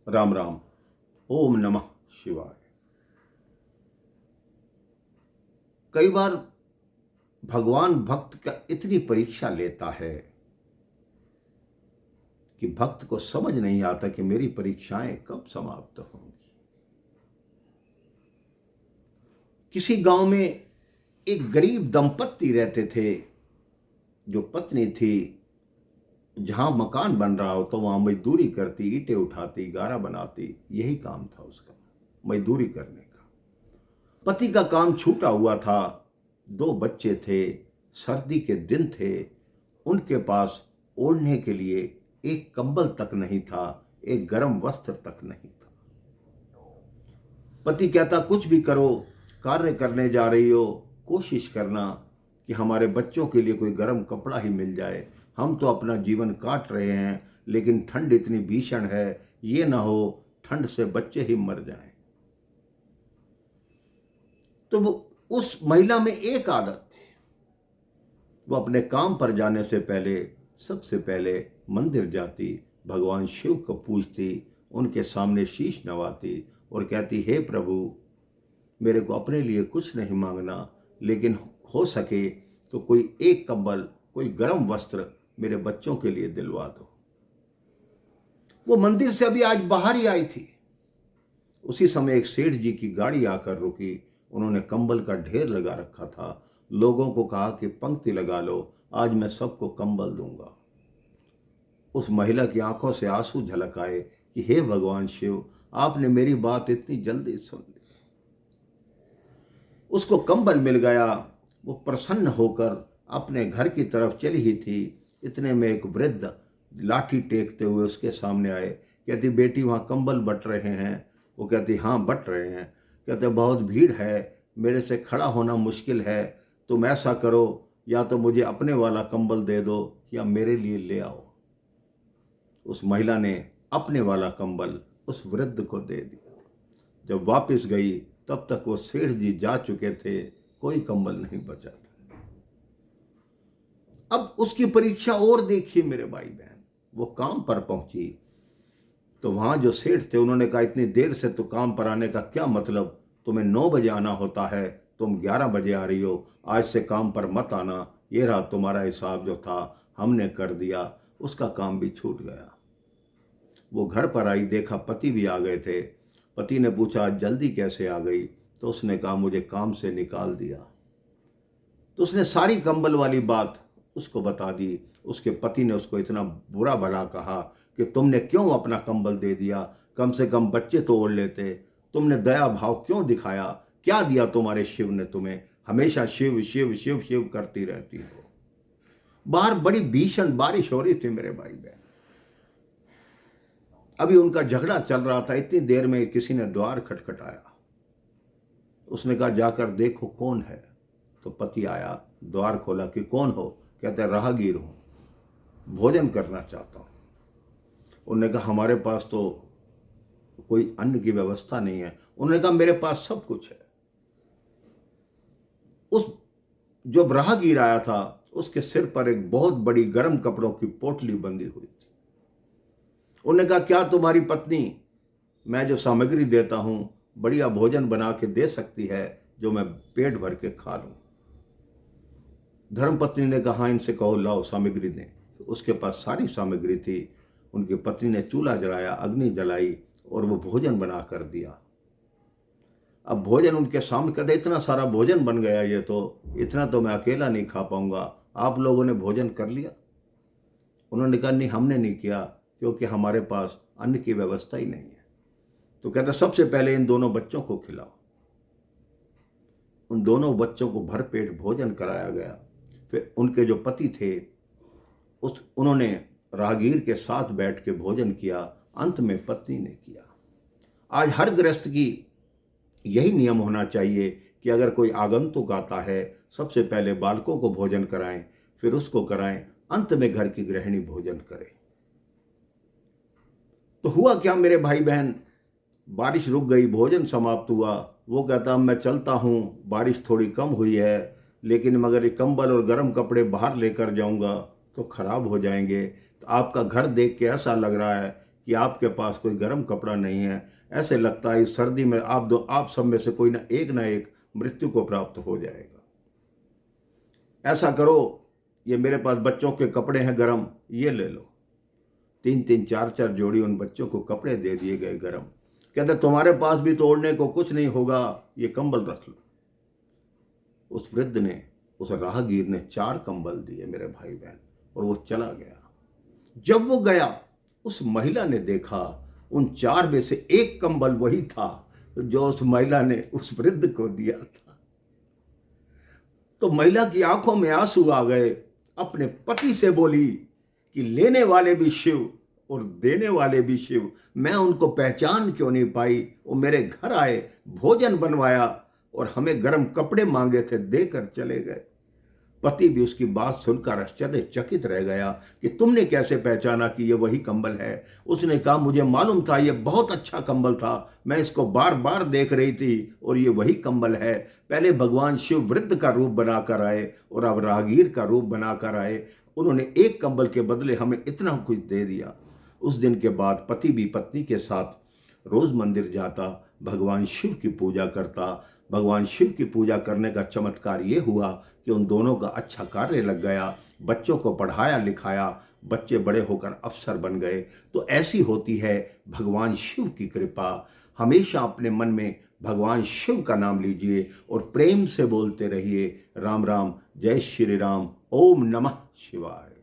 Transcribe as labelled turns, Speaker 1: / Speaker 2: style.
Speaker 1: राम राम। ओम नमः शिवाय। कई बार भगवान भक्त का इतनी परीक्षा लेता है कि भक्त को समझ नहीं आता कि मेरी परीक्षाएं कब समाप्त होंगी। किसी गांव में एक गरीब दंपत्ति रहते थे। जो पत्नी थी, जहां मकान बन रहा हो तो वहां मजदूरी करती, ईंटें उठाती, गारा बनाती, यही काम था उसका, मजदूरी करने का। पति का काम छूटा हुआ था, 2 बच्चे थे, सर्दी के दिन थे, उनके पास ओढ़ने के लिए एक कंबल तक नहीं था, एक गर्म वस्त्र तक नहीं था। पति कहता, कुछ भी करो, कार्य करने जा रही हो, कोशिश करना कि हमारे बच्चों के लिए कोई गर्म कपड़ा ही मिल जाए। हम तो अपना जीवन काट रहे हैं, लेकिन ठंड इतनी भीषण है, ये ना हो ठंड से बच्चे ही मर जाएं। तो वो उस महिला में एक आदत थी, वो अपने काम पर जाने से पहले सबसे पहले मंदिर जाती, भगवान शिव को पूजती, उनके सामने शीश नवाती और कहती, हे प्रभु, मेरे को अपने लिए कुछ नहीं मांगना, लेकिन हो सके तो कोई एक कंबल, कोई गर्म वस्त्र मेरे बच्चों के लिए दिलवा दो। वो मंदिर से अभी आज बाहर ही आई थी। उसी समय एक सेठ जी की गाड़ी आकर रुकी। उन्होंने कंबल का ढेर लगा रखा था। लोगों को कहा कि पंक्ति लगा लो, आज मैं सबको कंबल दूंगा। उस महिला की आंखों से आंसू झलक आए कि हे भगवान शिव, आपने मेरी बात इतनी जल्दी सुन ली। उसको कंबल मिल गया। वो प्रसन्न होकर अपने घर की तरफ चली ही थी। इतने में एक वृद्ध लाठी टेकते हुए उसके सामने आए। कहती, बेटी वहां कंबल बट रहे हैं। वो कहती, हाँ बट रहे हैं। कहते, बहुत भीड़ है, मेरे से खड़ा होना मुश्किल है, तुम ऐसा करो, या तो मुझे अपने वाला कंबल दे दो या मेरे लिए ले आओ। उस महिला ने अपने वाला कंबल उस वृद्ध को दे दिया। जब वापस गई तब तक वो सेठ जी जा चुके थे, कोई कंबल नहीं बचा था। अब उसकी परीक्षा और देखिए मेरे भाई बहन। वो काम पर पहुंची तो वहां जो सेठ थे उन्होंने कहा, इतनी देर से तो काम पर आने का क्या मतलब, तुम्हें 9 बजे आना होता है, तुम 11 बजे आ रही हो, आज से काम पर मत आना, ये रहा तुम्हारा हिसाब जो था हमने कर दिया। उसका काम भी छूट गया। वो घर पर आई, देखा पति भी आ गए थे। पति ने पूछा, जल्दी कैसे आ गई? तो उसने कहा, मुझे काम से निकाल दिया। तो उसने सारी कंबल वाली बात उसको बता दी। उसके पति ने उसको इतना बुरा भला कहा कि तुमने क्यों अपना कंबल दे दिया, कम से कम बच्चे तो ओढ़ लेते, तुमने दया भाव क्यों दिखाया, क्या दिया तुम्हारे शिव ने तुम्हें, हमेशा शिव शिव शिव शिव करती रहती हो। बाहर बड़ी भीषण बारिश हो रही थी मेरे भाई बहन। अभी उनका झगड़ा चल रहा था। इतनी देर में किसी ने द्वार खटखटाया। उसने कहा, जाकर देखो कौन है। तो पति आया, द्वार खोला कि कौन हो? कहते, राहगीर हूं, भोजन करना चाहता हूं। उन्होंने कहा, हमारे पास तो कोई अन्न की व्यवस्था नहीं है। उन्होंने कहा, मेरे पास सब कुछ है। उस जो राहगीर आया था उसके सिर पर एक बहुत बड़ी गर्म कपड़ों की पोटली बंधी हुई थी। उन्होंने कहा, क्या तुम्हारी पत्नी मैं जो सामग्री देता हूं बढ़िया भोजन बना के दे सकती है जो मैं पेट भर के खा लूं? धर्मपत्नी ने कहा, इनसे कहो लाओ सामग्री दें। तो उसके पास सारी सामग्री थी। उनकी पत्नी ने चूल्हा जलाया, अग्नि जलाई और वो भोजन बना कर दिया। अब भोजन उनके सामने, कहते, इतना सारा भोजन बन गया, ये तो इतना तो मैं अकेला नहीं खा पाऊंगा, आप लोगों ने भोजन कर लिया? उन्होंने कहा, नहीं हमने नहीं किया, क्योंकि हमारे पास अन्न की व्यवस्था ही नहीं है। तो कहता, सबसे पहले इन दोनों बच्चों को खिलाओ। उन दोनों बच्चों को भरपेट भोजन कराया गया। फिर उनके जो पति थे उन्होंने राहगीर के साथ बैठ के भोजन किया। अंत में पत्नी ने किया। आज हर गृहस्थ की यही नियम होना चाहिए कि अगर कोई आगंतुक आता है, सबसे पहले बालकों को भोजन कराएं, फिर उसको कराएं, अंत में घर की गृहिणी भोजन करे। तो हुआ क्या मेरे भाई बहन, बारिश रुक गई, भोजन समाप्त हुआ। वो कहता, मैं चलता हूँ, बारिश थोड़ी कम हुई है, लेकिन मगर ये कंबल और गर्म कपड़े बाहर लेकर जाऊंगा तो खराब हो जाएंगे। तो आपका घर देख के ऐसा लग रहा है कि आपके पास कोई गर्म कपड़ा नहीं है, ऐसे लगता है इस सर्दी में आप सब में से कोई ना एक मृत्यु को प्राप्त हो जाएगा। ऐसा करो, ये मेरे पास बच्चों के कपड़े हैं गरम, ये ले लो। 3-3 4-4 जोड़ी उन बच्चों को कपड़े दे दिए गए गरम। कहते तुम्हारे पास भी तो ओढ़ने को कुछ नहीं होगा, ये कंबल रख लो। उस वृद्ध ने, उस राहगीर ने 4 कंबल दिए मेरे भाई बहन, और वो चला गया। जब वो गया, उस महिला ने देखा उन 4 में से एक कंबल वही था जो उस महिला ने उस वृद्ध को दिया था। तो महिला की आंखों में आंसू आ गए, अपने पति से बोली कि लेने वाले भी शिव और देने वाले भी शिव, मैं उनको पहचान क्यों नहीं पाई। वो मेरे घर आए, भोजन बनवाया और हमें गर्म कपड़े मांगे थे, देकर चले गए। पति भी उसकी बात सुनकर आश्चर्यचकित रह गया कि तुमने कैसे पहचाना कि ये वही कंबल है। उसने कहा मुझे मालूम था, ये बहुत अच्छा कंबल था, मैं इसको बार बार देख रही थी और ये वही कंबल है। पहले भगवान शिव वृद्ध का रूप बनाकर आए और अब राहगीर का रूप बनाकर आए। उन्होंने एक कंबल के बदले हमें इतना कुछ दे दिया। उस दिन के बाद पति भी पत्नी के साथ रोज मंदिर जाता, भगवान शिव की पूजा करता। भगवान शिव की पूजा करने का चमत्कार ये हुआ कि उन दोनों का अच्छा कार्य लग गया, बच्चों को पढ़ाया लिखाया, बच्चे बड़े होकर अफसर बन गए। तो ऐसी होती है भगवान शिव की कृपा। हमेशा अपने मन में भगवान शिव का नाम लीजिए और प्रेम से बोलते रहिए, राम राम, जय श्री राम, ओम नमः शिवाय।